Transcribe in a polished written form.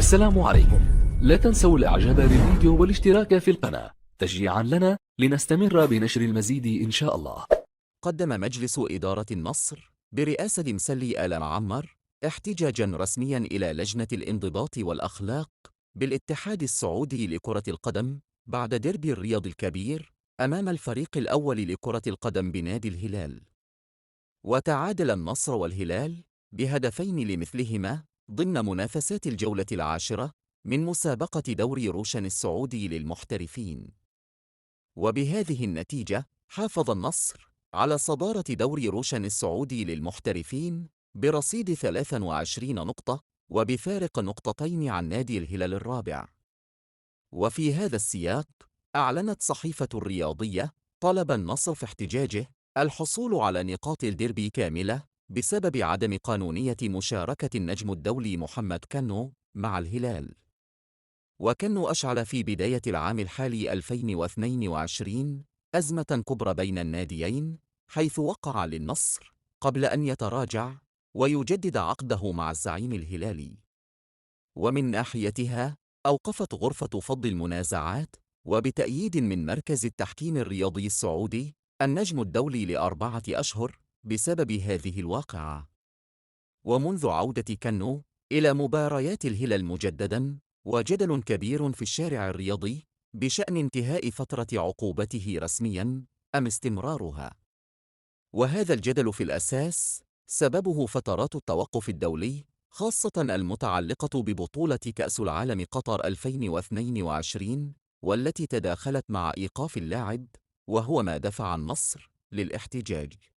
السلام عليكم. لا تنسوا الاعجاب بالفيديو والاشتراك في القناة تشجيعا لنا لنستمر بنشر المزيد إن شاء الله. قدم مجلس إدارة النصر برئاسة مسلي آل معمر احتجاجاً رسمياً إلى لجنة الانضباط والأخلاق بالاتحاد السعودي لكرة القدم بعد ديربي الرياض الكبير أمام الفريق الأول لكرة القدم بنادي الهلال. وتعادل النصر والهلال بهدفين لمثلهما ضمن منافسات الجولة العاشرة من مسابقة دوري روشن السعودي للمحترفين. وبهذه النتيجة حافظ النصر على صدارة دوري روشن السعودي للمحترفين برصيد 23 نقطة وبفارق نقطتين عن نادي الهلال الرابع. وفي هذا السياق أعلنت صحيفة الرياضية طلب النصر في احتجاجه الحصول على نقاط الديربي كاملة بسبب عدم قانونية مشاركة النجم الدولي محمد كنو مع الهلال. وكنو أشعل في بداية العام الحالي 2022 أزمة كبرى بين الناديين، حيث وقع للنصر قبل أن يتراجع ويجدد عقده مع الزعيم الهلالي. ومن ناحيتها أوقفت غرفة فض المنازعات وبتأييد من مركز التحكيم الرياضي السعودي النجم الدولي ل4 أشهر بسبب هذه الواقعة. ومنذ عودة كنو إلى مباريات الهلال مجدداً وجدل كبير في الشارع الرياضي بشأن انتهاء فترة عقوبته رسمياً أم استمرارها. وهذا الجدل في الأساس سببه فترات التوقف الدولي، خاصة المتعلقة ببطولة كأس العالم قطر 2022 والتي تداخلت مع إيقاف اللاعب، وهو ما دفع النصر للاحتجاج.